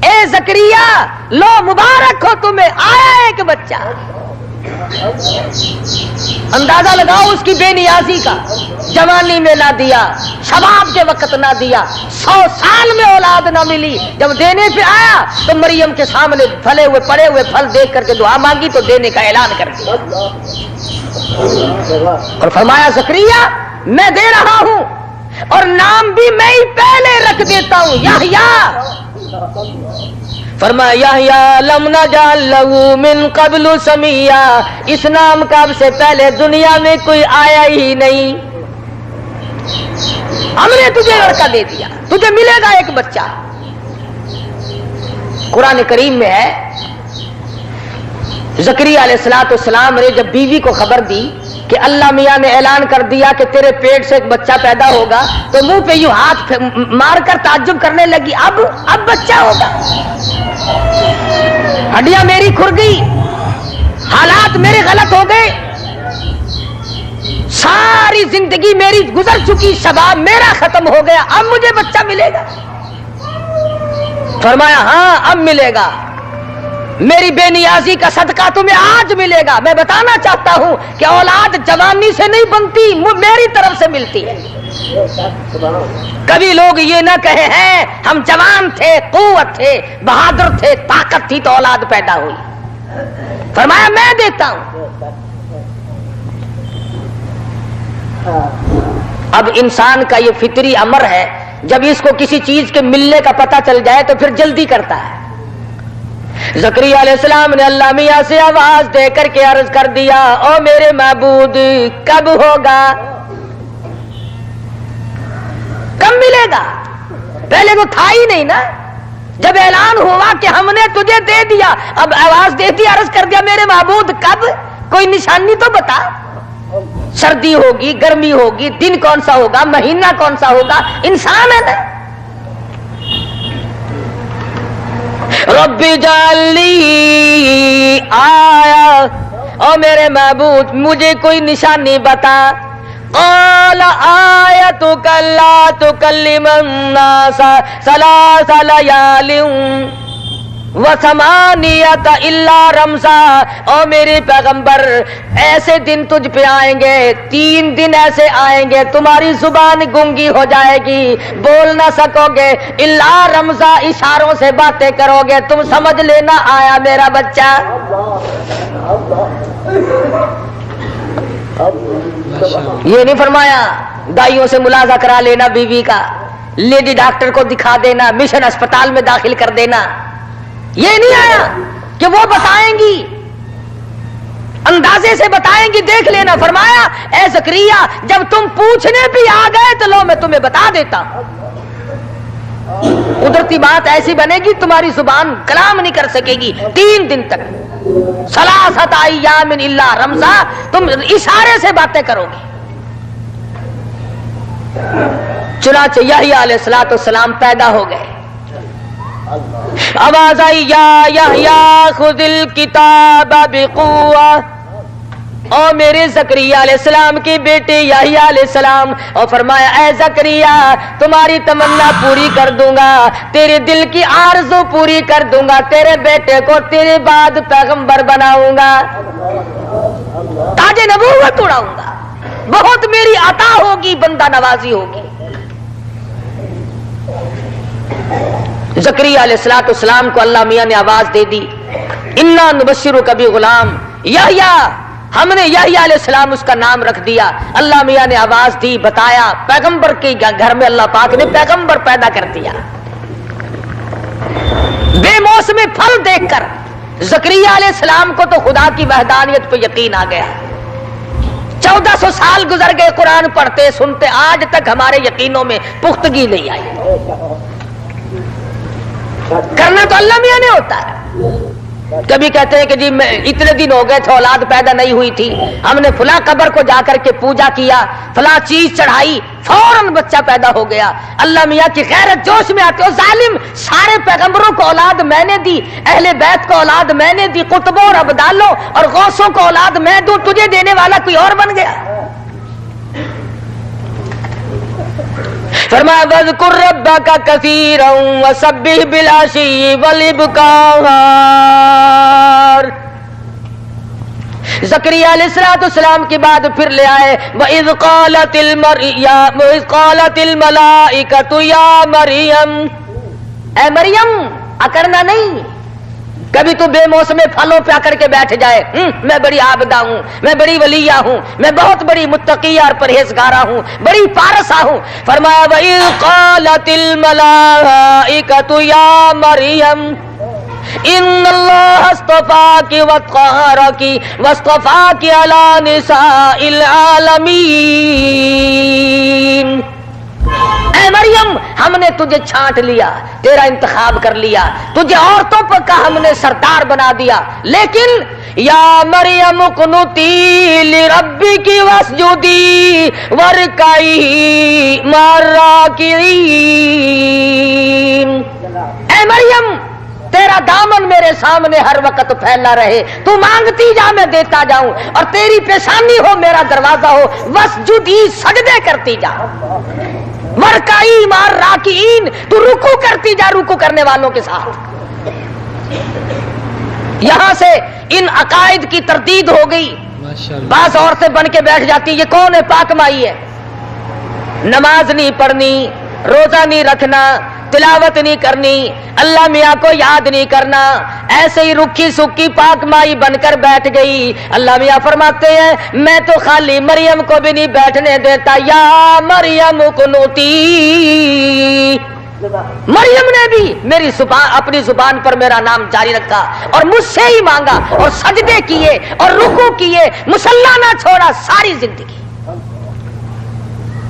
اے زکریا، لو مبارک ہو تمہیں، آیا ایک بچہ۔ اندازہ لگاؤ اس کی بے نیازی کا، جوانی میں نہ دیا، شباب کے وقت نہ دیا، 100 سال میں اولاد نہ ملی، جب دینے پہ آیا تو مریم کے سامنے پھلے ہوئے پڑے ہوئے پھل دیکھ کر کے دعا مانگی تو دینے کا اعلان کر دیا، اور فرمایا زکریا میں دے رہا ہوں، اور نام بھی میں ہی پہلے رکھ دیتا ہوں، یحییٰ۔ فرمایا یحییٰ لم نجعل لہ من قبل سمیہ، اس نام کا اب سے پہلے دنیا میں کوئی آیا ہی نہیں، ہم نے تجھے لڑکا دے دیا، تجھے ملے گا ایک بچہ۔ قرآن کریم میں ہے زکریا علیہ السلام نے جب بیوی کو خبر دی کہ اللہ میاں نے اعلان کر دیا کہ تیرے پیٹ سے ایک بچہ پیدا ہوگا، تو منہ پہ یوں ہاتھ مار کر تعجب کرنے لگی، اب بچہ ہوگا، ہڈیاں میری کھر گئی، حالات میرے غلط ہو گئے، ساری زندگی میری گزر چکی، شباب میرا ختم ہو گیا، اب مجھے بچہ ملے گا؟ فرمایا ہاں اب ملے گا، میری بے نیازی کا صدقہ تمہیں آج ملے گا۔ میں بتانا چاہتا ہوں کہ اولاد جوانی سے نہیں بنتی، میری طرف سے ملتی ہے۔ کبھی لوگ یہ نہ کہے ہیں ہم جوان تھے، قوت تھے، بہادر تھے، طاقت تھی تو اولاد پیدا ہوئی، فرمایا میں دیتا ہوں۔ اب انسان کا یہ فطری امر ہے، جب اس کو کسی چیز کے ملنے کا پتہ چل جائے تو پھر جلدی کرتا ہے۔ زکریا علیہ السلام نے اللہ میاں سے آواز دے کر کے عرض کر دیا، او میرے معبود کب ہوگا، کب ملے گا؟ پہلے تو تھا ہی نہیں نا، جب اعلان ہوا کہ ہم نے تجھے دے دیا، اب آواز دیتی عرض کر دیا میرے معبود کب، کوئی نشانی تو بتا، سردی ہوگی، گرمی ہوگی، دن کون سا ہوگا، مہینہ کون سا ہوگا، انسان ہے نا۔ رب اجعل لی آیا، او میرے معبود مجھے کوئی نشانی بتا۔ قال آیتک لا تکلم الناس ثلاث لیال، वसमानियत इल्ला रमजा, और मेरे पैगंबर ऐसे दिन तुझ पे आएंगे, 3 दिन ऐसे आएंगे तुम्हारी जुबान गूंगी हो जाएगी, बोल ना सकोगे, इल्ला रमजा, इशारों से बातें करोगे, तुम समझ लेना आया मेरा बच्चा। माशाअल्लाह। ये नहीं फरमाया दाइयों से मुलाजा करा लेना बीवी का, लेडी डॉक्टर को दिखा देना, मिशन अस्पताल में दाखिल कर देना, ये नहीं आया कि वो बताएंगी, अंदाजे से बताएंगी, देख लेना। फरमाया ऐ ज़करिया जब तुम पूछने भी आ गए तो लो मैं तुम्हें बता देता हूं। कुदरती बात ऐसी बनेगी तुम्हारी जुबान कलाम नहीं कर सकेगी 3 दिन तक। सलासत अय्यामिन इल्ला रमज़ा, तुम इशारे से बातें करोगे। चुनांचे यहया अलैहिस्सलाम पैदा हो गए, आवाज आई या यहया खुदिल किताब बिकुव्वा, और मेरे ज़करिया अलैहिस्सलाम के बेटे यहया अलैहिस्सलाम, और फरमाया ऐ ज़करिया तुम्हारी तमन्ना पूरी कर दूंगा, तेरे दिल की आरज़ू पूरी कर दूंगा, तेरे बेटे को तेरे बाद पैगंबर बनाऊंगा, ताजे नबूवत उड़ाऊंगा, बहुत मेरी अता होगी, बंदा नवाजी होगी। ज़करिया अलैहिस्सलाम को अल्लाह मियां ने आवाज दे दी, इन्ना नुबश्शिरुका बि गुलाम यहया, हमने यहया अलैहिस्सलाम उसका नाम रख दिया। अल्लाह मियां ने आवाज दी, बताया, पैगंबर के घर में अल्लाह पाक ने पैगंबर पैदा कर दिया। बेमौसमी फल देखकर ज़करिया अलैहिस्सलाम को तो खुदा की वहदानियत पे यकीन आ गया। 1400 साल गुजर गए कुरान पढ़ते सुनते, आज तक हमारे यकीनों में पुख्तगी नहीं आई। करना तो अल्लाह मियां ने होता है। कभी कहते हैं कि जी इतने दिन हो गए थे औलाद पैदा नहीं हुई थी, हमने फला कब्र को जाकर के पूजा किया, फला चीज चढ़ाई, फौरन बच्चा पैदा हो गया। अल्लाह मियां की गैरत जोश में आते हो, जालिम, सारे पैगंबरों को औलाद मैंने दी, अहले बैत को औलाद मैंने दी, कुतबों और अबदालों और गौसों को औलाद मैं दूं, तुझे देने वाला कोई और बन गया। फरमाया वज़कुर रब्बका कसीरन वसब्बिह बिल-अशी वल-इब्कार। ज़करिया अलैहिस्सलाम के बाद फिर ले आए वइज़ क़ालतिल मलाइकतु या मरियम, ऐ मरियम अकड़ना नहीं, कभी तो बेमौसमे फलों पे आकर के बैठ जाए, मैं बड़ी आबदा हूं, मैं बड़ी वलिया हूं, मैं बहुत बड़ी मुत्तकिया और परहेजगारा हूं, बड़ी पारसा हूं। फरमाया वइज़ क़ालतिल मलाइकतु या मरियम इन्नल्लाह अस्तफ़ाकी वत्तहरकी वस्तफ़ाकी अला निसाइल आलमीन। ऐ मरियम हमने तुझे छांट लिया, तेरा इंतखाब कर लिया, तुझे औरतों पर का हमने सरदार बना दिया, लेकिन या मरियम कुनुती लिरब्बिकी वस्जुदी वरकाई मर्राकिईन। ऐ मरियम तेरा दामन मेरे सामने हर वक्त फैला रहे, तू मांगती जा मैं देता जाऊं, और तेरी पेशानी हो मेरा दरवाजा हो, वस्जुदी सजदे करती जा, वरकाई मार राकीन तू रुकू करती जा रुकू करने वालों के साथ। यहां से इन अकायद की तरदीद हो गई। बास औरतें बन के बैठ जाती, ये कौन है? पाक माई है, नमाज नहीं पढ़नी, रोजा नहीं रखना, तिलावत नहीं करनी, अल्लाह मियाँ को याद नहीं करना, ऐसे ही रुखी सुखी पाक माई बनकर बैठ गई। अल्लाह मियाँ फरमाते हैं मैं तो खाली मरियम को भी नहीं बैठने देता, या मरियम कुनूती, मरियम ने भी मेरी जुबान अपनी जुबान पर मेरा नाम जारी रखा और मुझसे ही मांगा और सजदे किए और रुकू किए, मुसल्ला ना छोड़ा सारी जिंदगी।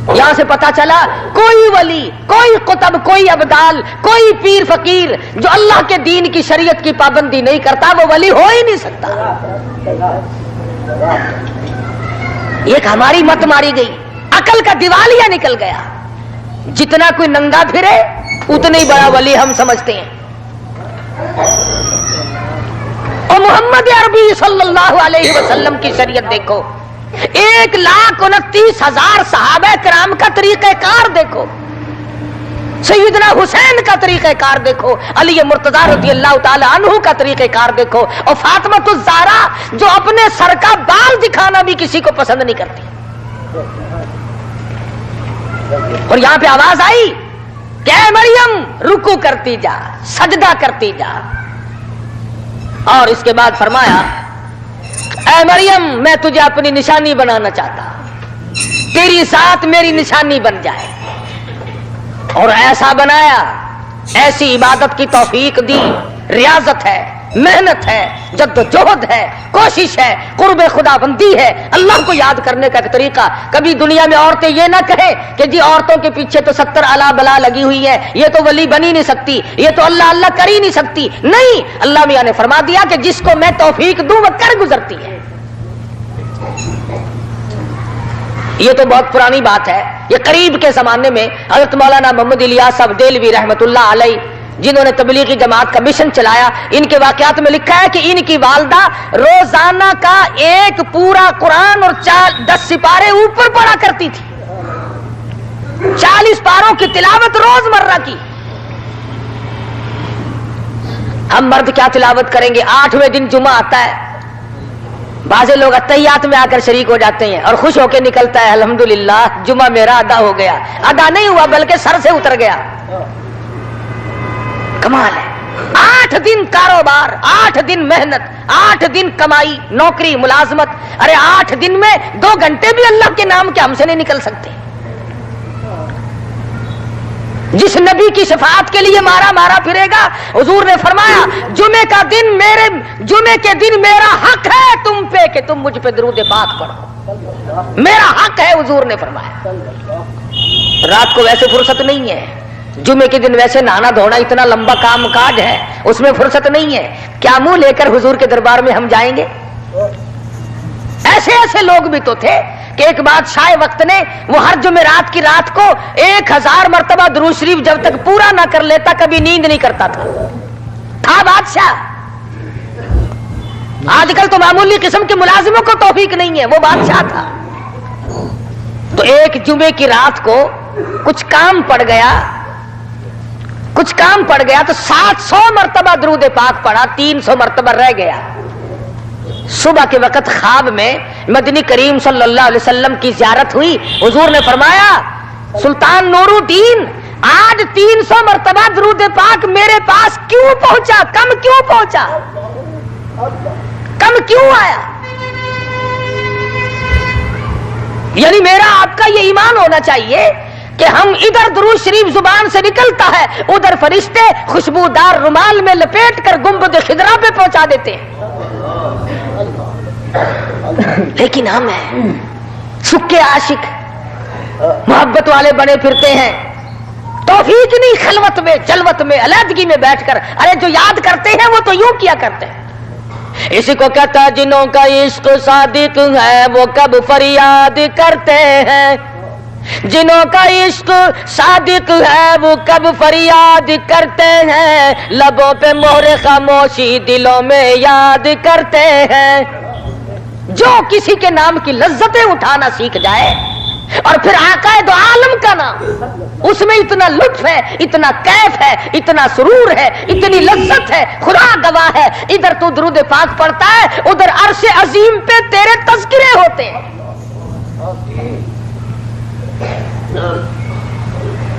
यहां से पता चला कोई वली, कोई कुतब, कोई अबदाल, कोई पीर फकीर जो अल्लाह के दीन की शरीयत की पाबंदी नहीं करता वो वली हो ही नहीं सकता। एक हमारी मत मारी गई, अकल का दिवालिया निकल गया। जितना कोई नंगा फिरे उतने ही बड़ा वली हम समझते हैं। और मोहम्मद अरबी सल्लल्लाहु अलैहि वसल्लम की शरीयत देखो, 1,29,000 सहाबा किराम का तरीक़ेकार देखो। सैयदना हुसैन का तरीक़ेकार देखो, अली मुर्तज़ा रज़ियल्लाहु ताला अन्हु का तरीक़ेकार देखो, और फातिमा ज़हरा जो अपने सर का बाल दिखाना भी किसी को पसंद नहीं करती। और यहां पे आवाज आई कि ऐ मरियम रुकू करती जा, सजदा करती जा। और इसके बाद फरमाया ऐ मरियम मैं तुझे अपनी निशानी बनाना चाहता, तेरी साथ मेरी निशानी बन जाए। और ऐसा बनाया, ऐसी इबादत की तौफीक दी। रियाजत है, मेहनत है, जद्दोजहद है, कोशिश है, कुर्बे खुदाबंदी है, अल्लाह को याद करने का एक तरीका। कभी दुनिया में औरतें ये ना कहें कि जी औरतों के पीछे तो 70 अला बला लगी हुई है, ये तो वली बनी नहीं सकती, ये तो अल्लाह अल्लाह कर ही नहीं सकती। नहीं, अल्लाह मियां ने फरमा दिया कि जिसको मैं तौफीक दूं वह कर गुजरती है। ये तो बहुत पुरानी बात है। ये करीब के जमाने में हजरत मौलाना मोहम्मद इलियास अब्देलवी रहमतुल्लाह अलैह, जिन्होंने तबलीगी जमात का मिशन चलाया, इनके वाकयात में लिखा है कि इनकी वालदा रोजाना का एक पूरा कुरान और 10 सिपारे ऊपर पढ़ा करती थी। 40 पारों की तिलावत रोजमर्रा की। हम मर्द क्या तिलावत करेंगे? 8वें दिन जुमा आता है, बाज़े लोग अत्तहियात में आकर शरीक हो जाते हैं और खुश होकर निकलता है अल्हम्दुलिल्लाह जुमा मेरा अदा हो गया। अदा नहीं हुआ बल्कि सर से उतर गया। कमाल है। 8 दिन कारोबार, 8 दिन मेहनत, 8 दिन कमाई, नौकरी, मुलाजमत। अरे 8 दिन में 2 घंटे भी अल्लाह के नाम के हमसे नहीं निकल सकते। जिस नबी की शफाअत के लिए मारा मारा फिरेगा, हुजूर ने फरमाया जुमे के दिन मेरा हक है तुम पे कि तुम मुझ पे दरूद पाक पढ़ो। मेरा हक है, हुजूर ने फरमाया। रात को वैसे फुर्सत नहीं है, जुमे के दिन वैसे नहाना धोना इतना लंबा काम काज है, उसमें फुर्सत नहीं है। क्या मुंह लेकर हुजूर के दरबार में हम जाएंगे? ऐसे ऐसे लोग भी तो थे कि एक बादशाह वक्त ने वो हर जुमेरात की रात को 1000 मरतबा दुरूद शरीफ जब तक पूरा ना कर लेता कभी नींद नहीं करता था बादशाह। आजकल तो मामूली किस्म के मुलाजिमों को तौफीक नहीं है, वो बादशाह था। तो एक जुमे की रात को कुछ काम पड़ गया तो 700 मरतबा दुरूद पाक पढ़ा, 300 मरतबा रह गया। सुबह के वक्त ख्वाब में मदनी करीम सल्लल्लाहु अलैहि वसल्लम की ज़ियारत हुई। हुजूर ने फरमाया सुल्तान नूरुद्दीन आज 300 मरतबा दुरूद पाक मेरे पास क्यों पहुंचा? कम क्यों पहुंचा? कम क्यों आया? यानी मेरा आपका ये ईमान होना चाहिए कि हम इधर दुरूद शरीफ जुबान से निकलता है, उधर फरिश्ते खुशबूदार रुमाल में लपेट कर गुंबद खिदरा पे पहुंचा देते हैं। लेकिन हम हैं सुक्के आशिक, मोहब्बत वाले बने फिरते हैं। तौफीक नहीं, खलवत में, जलवत में, अलहदगी में बैठकर। अरे जो याद करते हैं वो तो यूं किया करते हैं। इसी को कहता है जिन्हों का इश्क सादिक है वो कब फरियाद करते हैं। जिन्हों का इश्क सादिक है वो कब फरियाद करते हैं। लबों पे मोहरे खामोशी दिलों में याद करते हैं। जो किसी के नाम की लज्जतें उठाना सीख जाए और फिर आकाए दो आलम का नाम, उसमें इतना लुत्फ है, इतना कैफ है, इतना सुरूर है, इतनी लज्जत है, खुदा गवाह है। इधर तू दुरूद पाक पढ़ता है, उधर अर्श अजीम पे तेरे तज़किरे होते हैं।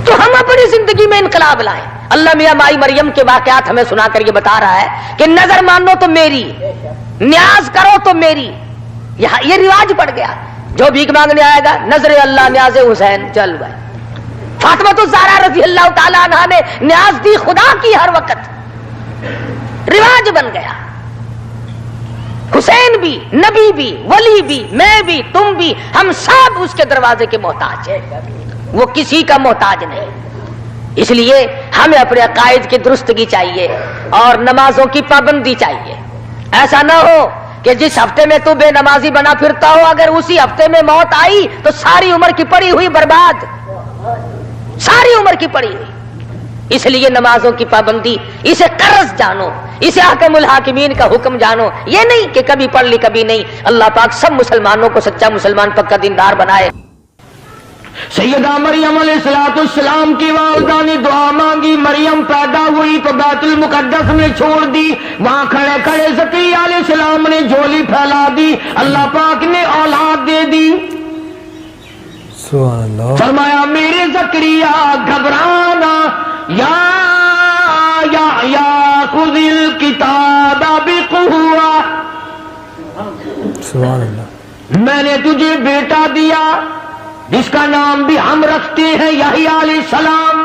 तो हम अपनी जिंदगी में इनकलाब लाएं। अल्लाह मियां माई मरियम के वाकयात हमें सुनाकर ये बता रहा है कि नजर मानो तो मेरी, न्याज करो तो मेरी। यहाँ ये रिवाज पड़ गया, जो भीख मांगने आएगा नजर अल्लाह न्याज हुसैन, चल भाई। फातिमा ज़हरा रज़ियल्लाहु ताला अन्हा ने न्याज दी खुदा की हर वक्त, रिवाज बन गया। हुसैन भी, नबी भी, वली भी, मैं भी, तुम भी, हम सब उसके दरवाजे के मोहताज हैं, वो किसी का मोहताज नहीं। इसलिए हमें अपने अकायद की दुरुस्तगी चाहिए और नमाजों की पाबंदी चाहिए। ऐसा ना हो कि जिस हफ्ते में तू बेनमाजी बना फिरता हो, अगर उसी हफ्ते में मौत आई तो सारी उम्र की पड़ी हुई बर्बाद, सारी उम्र की पड़ी हुई। इसलिए नमाजों की पाबंदी, इसे कर्ज जानो, इसे हकमुल हाकिमीन का हुक्म जानो। ये नहीं कि कभी पढ़ ली कभी नहीं। अल्लाह पाक सब मुसलमानों को सच्चा मुसलमान पक्का दीनदार बनाए। سیدہ مریم علیہ السلام کی والدہ نے دعا مانگی، مریم پیدا ہوئی تو بیت المقدس میں چھوڑ دی، وہاں کھڑے کھڑے زکریا علیہ السلام نے جھولی پھیلا دی، اللہ پاک نے اولاد دے دی۔ سبحان اللہ۔ فرمایا میرے زکریا گھبرانا، یا خذ الکتاب بقوہ، سبحان اللہ۔ میں نے تجھے بیٹا دیا جس کا نام بھی ہم رکھتے ہیں یحییٰ علیہ السلام۔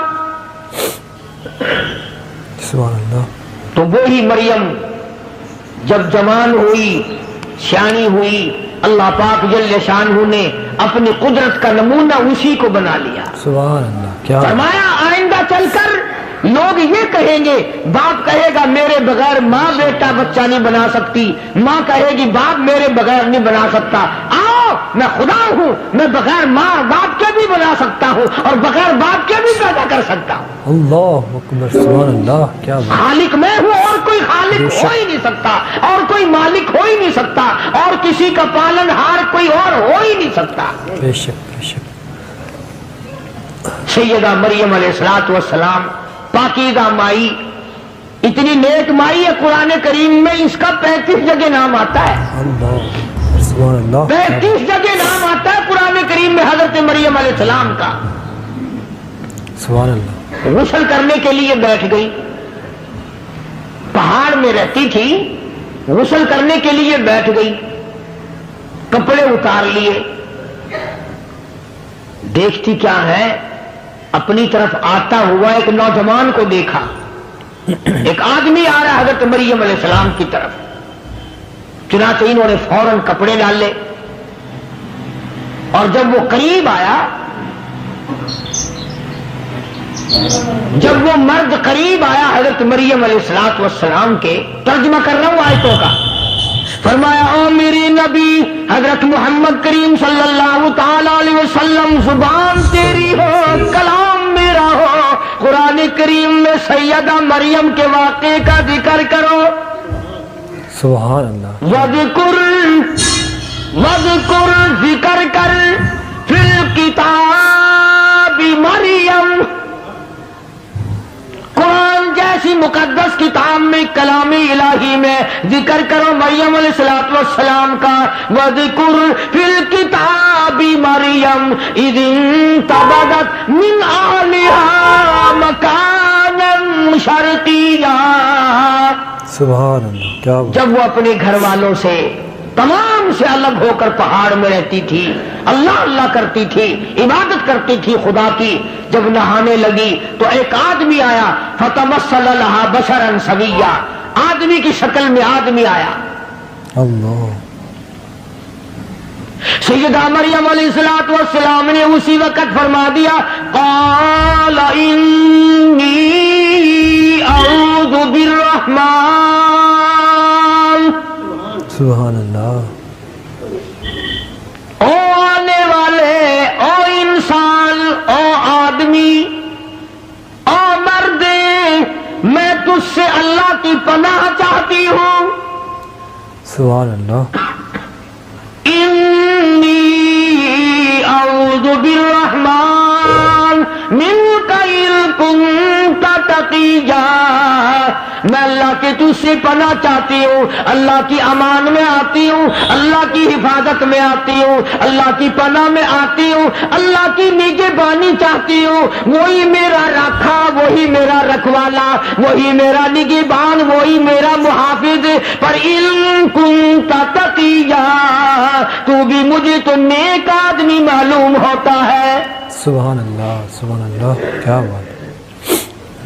سبحان اللہ۔ تو وہی مریم جب جوان ہوئی، سیانی ہوئی، اللہ پاک جل شانہ نے اپنی قدرت کا نمونہ اسی کو بنا لیا۔ سبحان اللہ، کیا فرمایا آئندہ چل کر لوگ یہ کہیں گے، باپ کہے گا میرے بغیر ماں بیٹا بچہ نہیں بنا سکتی، ماں کہے گی باپ میرے بغیر نہیں بنا سکتا، آؤ میں خدا ہوں، میں بغیر ماں باپ کے بھی بنا سکتا ہوں اور بغیر باپ کے بھی پیدا کر سکتا ہوں۔ اللہ اکبر، سبحان اللہ، کیا بات۔ خالق میں ہوں اور کوئی خالق ہو ہی نہیں سکتا، اور کوئی مالک ہو ہی نہیں سکتا، اور کسی کا پالن ہار کوئی اور ہو ہی نہیں سکتا۔ بے شک بے شک۔ سیدہ مریم علیہ السلام پاکیزہ مائی، اتنی نیک مائی ہے، قرآن کریم میں اس کا 35 جگہ نام آتا ہے، اللہ سبحان اللہ، 35 جگہ نام آتا ہے قرآن کریم میں حضرت مریم علیہ السلام کا۔ سبحان اللہ۔ غسل کرنے کے لیے بیٹھ گئی، پہاڑ میں رہتی تھی، غسل کرنے کے لیے بیٹھ گئی، کپڑے اتار لیے، دیکھتی کیا ہے، اپنی طرف آتا ہوا ایک نوجوان کو دیکھا، ایک آدمی آ رہا ہے حضرت مریم علیہ السلام کی طرف، چنانچہ انہوں نے فوراً کپڑے ڈالے، اور جب وہ قریب آیا، جب وہ مرد قریب آیا حضرت مریم علیہ السلام کے، ترجمہ کر رہا ہوں آیتوں کا، فرمایا او میری نبی حضرت محمد کریم صلی اللہ تعالی علیہ وسلم، زبان تیری ہو کلام میرا ہو، قرآن کریم میں سیدہ مریم کے واقعے کا ذکر کرو۔ سبحان اللہ۔ وذکر ذکر کر فی الکتاب مریم، قرآن جیسی مقدس کتاب میں، کلام الہی میں ذکر کرو مریم علیہ السلام کا۔ وَذِكُرْ فِي الْكِتَابِ مَرْيَمْ إِذِ انتَبَذَتْ مِنْ أَهْلِهَا مَكَانًا شَرْقِيًّا۔ سبحان اللہ، کیا بات۔ جب وہ اپنے گھر والوں سے تمام سے الگ ہو کر پہاڑ میں رہتی تھی، اللہ اللہ کرتی تھی، عبادت کرتی تھی خدا کی، جب نہانے لگی تو ایک آدمی آیا، فتمثل لها بشرا سویا، آدمی کی شکل میں آدمی آیا۔ اللہ۔ سیدہ مریم علیہ السلام نے اسی وقت فرما دیا، قال انی اعوذ بالرحمن۔ سبحان اللہ۔ او آنے والے، او انسان، او آدمی، او مرد، میں تجھ سے اللہ کی پناہ چاہتی ہوں۔ سبحان اللہ۔ انی اعوذ بالرحمن منک ان کنت تقیا، میں اللہ کے تجھ سے پناہ چاہتی ہوں، اللہ کی امان میں آتی ہوں، اللہ کی حفاظت میں آتی ہوں، اللہ کی پناہ میں آتی ہوں، اللہ کی نگہبانی چاہتی ہوں، وہی میرا رکھا، وہی میرا رکھوالا، وہی میرا نگہبان، وہی میرا محافظ۔ پر ان کنت تقیا، تو بھی مجھے تو نیک آدمی معلوم ہوتا ہے۔ سبحان اللہ، سبحان اللہ، کیا بات۔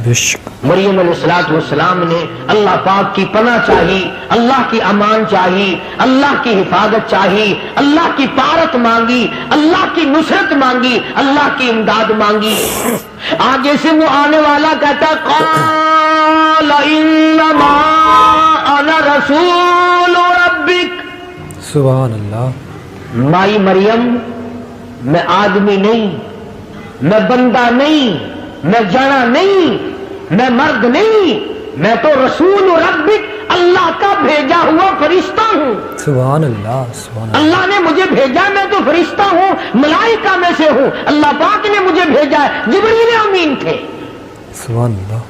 بے شک۔ مریم علیہ السلام نے اللہ پاک کی پناہ چاہی، اللہ کی امان چاہی، اللہ کی حفاظت چاہی، اللہ کی پارت مانگی، اللہ کی نصرت مانگی، اللہ کی امداد مانگی۔ آگے سے وہ آنے والا کہتا، قال انما انا رسول ربک۔ سبحان اللہ۔ مائی مریم، میں آدمی نہیں، میں بندہ نہیں، میں جنا نہیں، میں مرد نہیں، میں تو رسول ربک، اللہ کا بھیجا ہوا فرشتہ ہوں. سبحان اللہ سبحان اللہ. اللہ نے مجھے بھیجا, میں تو فرشتہ ہوں, ملائکہ میں سے ہوں. اللہ پاک نے مجھے بھیجا ہے. جبریل امین تھے, سبحان اللہ.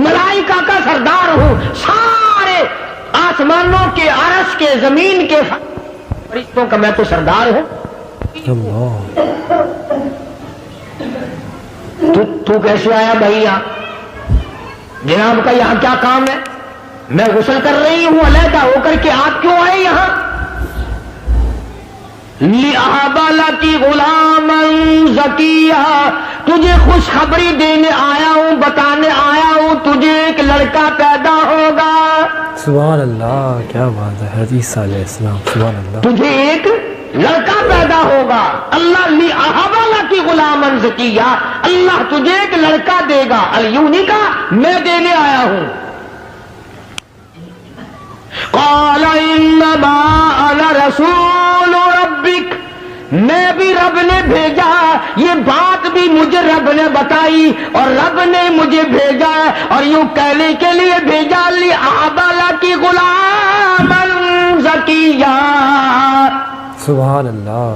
ملائکہ کا سردار ہوں. سارے آسمانوں کے, عرش کے, زمین کے فرشتوں کا میں تو سردار ہوں. اللہ. تو کیسے آیا بھائی یہاں؟ جناب کا یہاں کیا کام ہے؟ میں غسل کر رہی ہوں علیحدہ ہو کر کے, آپ کیوں آئے یہاں؟ لِأَهَبَ لَكِ غُلَامًا زَكِيًّا, تجھے خوشخبری دینے آیا ہوں, بتانے آیا ہوں, تجھے ایک لڑکا پیدا ہوگا. سبحان اللہ, کیا بات ہے. حضرت عیسیٰ علیہ السلام, سبحان اللہ. تجھے ایک لڑکا پیدا ہوگا. اللہ لِأَهَبَ لَكِ غُلَامًا زَكِيًّا, اللہ تجھے ایک لڑکا دے گا. الیونی کا میں دینے آیا ہوں. قال انما انا رسول ربک, میں بھی رب نے بھیجا. یہ بات بھی مجھے رب نے بتائی اور رب نے مجھے بھیجا ہے, اور یوں کہنے کے لیے بھیجا لِأَهَبَ لَكِ غُلَامًا زَكِيًّا. سبحان اللہ.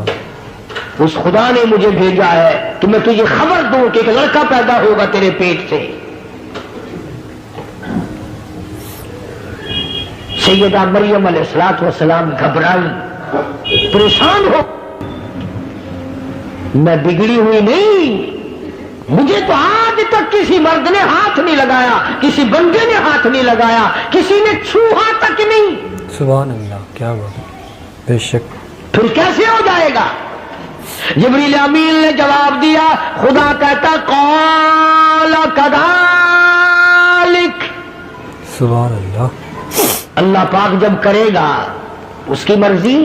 اس خدا نے مجھے بھیجا ہے کہ میں تجھے خبر دوں کہ ایک لڑکا پیدا ہوگا تیرے پیٹ سے. سیدہ مریم علیہ السلام گھبرائی, پریشان ہو. میں بگڑی ہوئی نہیں, مجھے تو آج تک کسی مرد نے ہاتھ نہیں لگایا, کسی بندے نے ہاتھ نہیں لگایا, کسی نے چھوہا تک نہیں. سبحان اللہ, کیا بات ہے. بے شک. پھر کیسے ہو جائے گا؟ جبریل امین نے جواب دیا, خدا کہتا قال کذالک. سبحان اللہ. اللہ پاک جب کرے گا اس کی مرضی.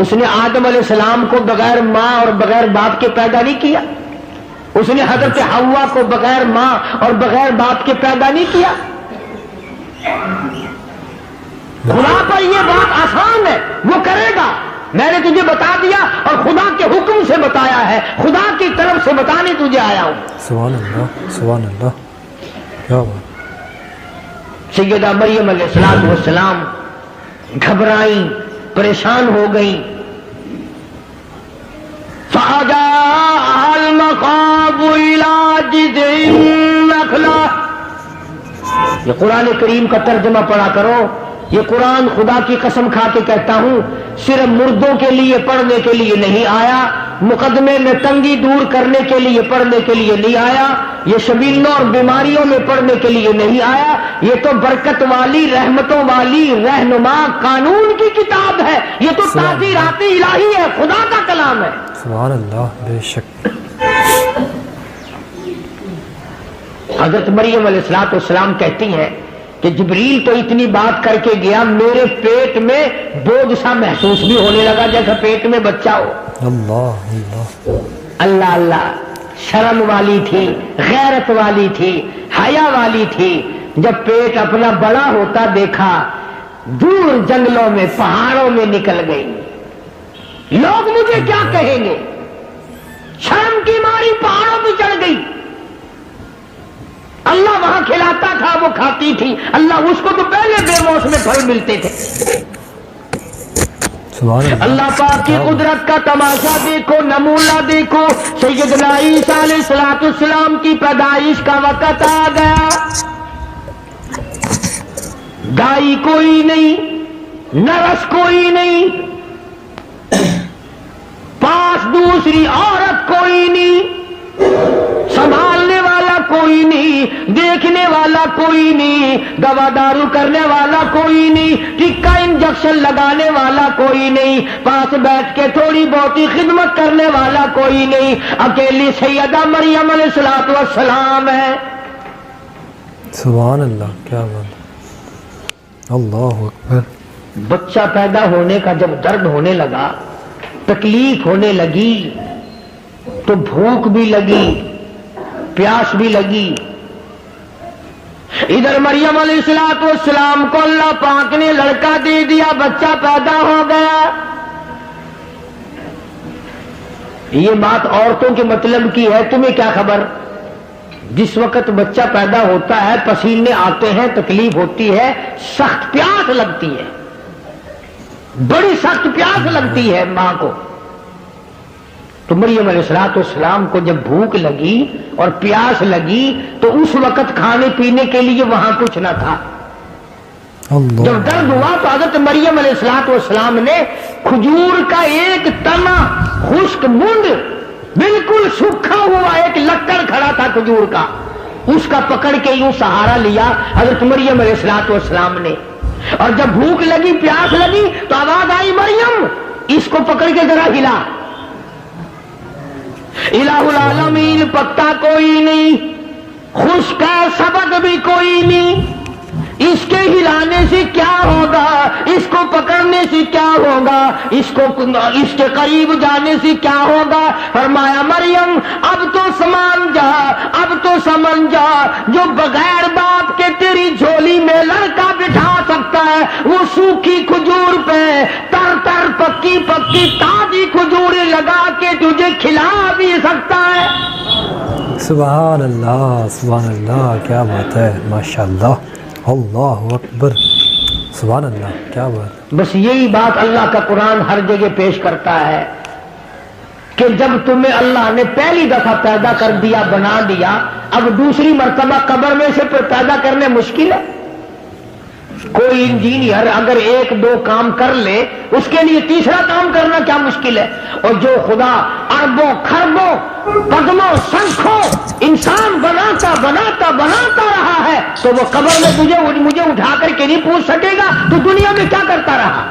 اس نے آدم علیہ السلام کو بغیر ماں اور بغیر باپ کے پیدا نہیں کیا. اس نے حضرت حوا کو بغیر ماں اور بغیر باپ کے پیدا نہیں کیا. خدا پر یہ بات آسان ہے, وہ کرے گا. میں نے تجھے بتا دیا اور خدا کے حکم سے بتایا ہے, خدا کی طرف سے بتانے تجھے آیا ہوں. سبحان اللہ سبحان اللہ, کیا بات. سیدہ مریم علیہ السلام گھبرائیں, پریشان ہو گئیں. فَأَجَاءَهَا الْمَخَاضُ إِلَىٰ جِذْعِ النَّخْلَةِ. یہ قرآن کریم کا ترجمہ پڑھا کرو. یہ قرآن خدا کی قسم کھا کے کہتا ہوں صرف مردوں کے لیے پڑھنے کے لیے نہیں آیا, مقدمے میں تنگی دور کرنے کے لیے پڑھنے کے لیے نہیں آیا, یہ شبیلوں اور بیماریوں میں پڑھنے کے لیے نہیں آیا. یہ تو برکت والی, رحمتوں والی, رہنما, قانون کی کتاب ہے. یہ تو تعزیرات الہی ہے, خدا کا کلام ہے. سبحان اللہ, بے شک. حضرت مریم علیہ السلام کہتی ہیں کہ جبریل تو اتنی بات کر کے گیا, میرے پیٹ میں بوجھ سا محسوس بھی ہونے لگا جیسا پیٹ میں بچہ ہو. اللہ اللہ. اللہ اللہ. شرم والی تھی, غیرت والی تھی, حیا والی تھی. جب پیٹ اپنا بڑا ہوتا دیکھا, دور جنگلوں میں, پہاڑوں میں نکل گئی. لوگ مجھے کیا کہیں گے؟ شرم کی ماری پہاڑوں پہ چڑھ گئی. اللہ وہاں کھلاتا تھا, وہ کھاتی تھی. اللہ اس کو تو پہلے بے موسم پھل ملتے تھے. اللہ پاک کی قدرت کا تماشا دیکھو, نمونہ دیکھو. سیدنا عیسیٰ علیہ السلام کی پیدائش کا وقت آ گیا. دائی کوئی نہیں, نرس کوئی نہیں, پاس دوسری عورت کوئی نہیں, سنبھالنے والا کوئی نہیں, دیکھنے والا کوئی نہیں, دوا دارو کرنے والا کوئی نہیں, ٹکا انجیکشن لگانے والا کوئی نہیں, پاس بیٹھ کے تھوڑی بہت خدمت کرنے والا کوئی نہیں. اکیلی سیدہ مریم علیہ السلام ہے. سبحان اللہ, کیا بات. اللہ اکبر. بچہ پیدا ہونے کا جب درد ہونے لگا, تکلیف ہونے لگی, تو بھوک بھی لگی, پیاس بھی لگی. ادھر مریم علیہ السلام کو اللہ پاک نے لڑکا دے دیا, بچہ پیدا ہو گیا. یہ بات عورتوں کے مطلب کی ہے, تمہیں کیا خبر؟ جس وقت بچہ پیدا ہوتا ہے پسینے آتے ہیں، تکلیف ہوتی ہے، سخت پیاس لگتی ہے، بڑی سخت پیاس لگتی ہے ماں کو. تو مریم علیہ السلام کو جب بھوک لگی اور پیاس لگی تو اس وقت کھانے پینے کے لیے وہاں کچھ نہ تھا. جب درد ہوا تو حضرت مریم علیہ السلام نے کھجور کا ایک تنا، خشک مونڈ، بالکل سوکھا ہوا ایک لکڑ کھڑا تھا کھجور کا، اس کا پکڑ کے یوں سہارا لیا حضرت مریم علیہ السلام نے. اور جب بھوک لگی، پیاس لگی تو آواز آئی، مریم اس کو پکڑ کے ذرا ہلا. الہ العالمین، پتا کوئی نہیں، خشک ہے، سبق بھی کوئی نہیں، اس کے ہلانے سے کیا ہوگا، اس کو پکڑنے سے کیا ہوگا، اس کے قریب جانے سے کیا ہوگا. فرمایا مریم اب تو سمان جا، اب تو سمجھ جا، جو بغیر باپ کے تیری جھولی میں لڑکا بٹھا سکتا ہے وہ سوکھی کھجور پہ تر تر پکی پکی تازی کھجوریں لگا کے تجھے کھلا بھی سکتا ہے. سبحان اللہ، کیا بات ہے، ماشاءاللہ، اللہ اکبر، سبحان اللہ، کیا بات. بس یہی بات اللہ کا قرآن ہر جگہ پیش کرتا ہے کہ جب تمہیں اللہ نے پہلی دفعہ پیدا کر دیا، بنا دیا، اب دوسری مرتبہ قبر میں سے پیدا کرنے مشکل ہے. کوئی انجینئر اگر ایک دو کام کر لے اس کے لیے تیسرا کام کرنا کیا مشکل ہے. اور جو خدا اربوں خربوں پدموں سنکھوں انسان بناتا رہا ہے تو وہ قبر میں مجھے اٹھا کر کے نہیں پوچھ سکے گا تو دنیا میں کیا کرتا رہا.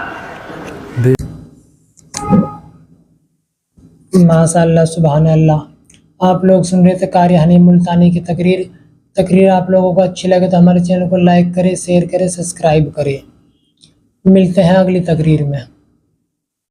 ماشاء اللہ، سبحان اللہ. آپ لوگ سن رہے تھے قاری حنین ملتانی کی تقریر آپ لوگوں کو اچھی لگے تو ہمارے چینل کو لائک کریں، شیئر کریں، سبسکرائب کریں. ملتے ہیں اگلی تقریر میں.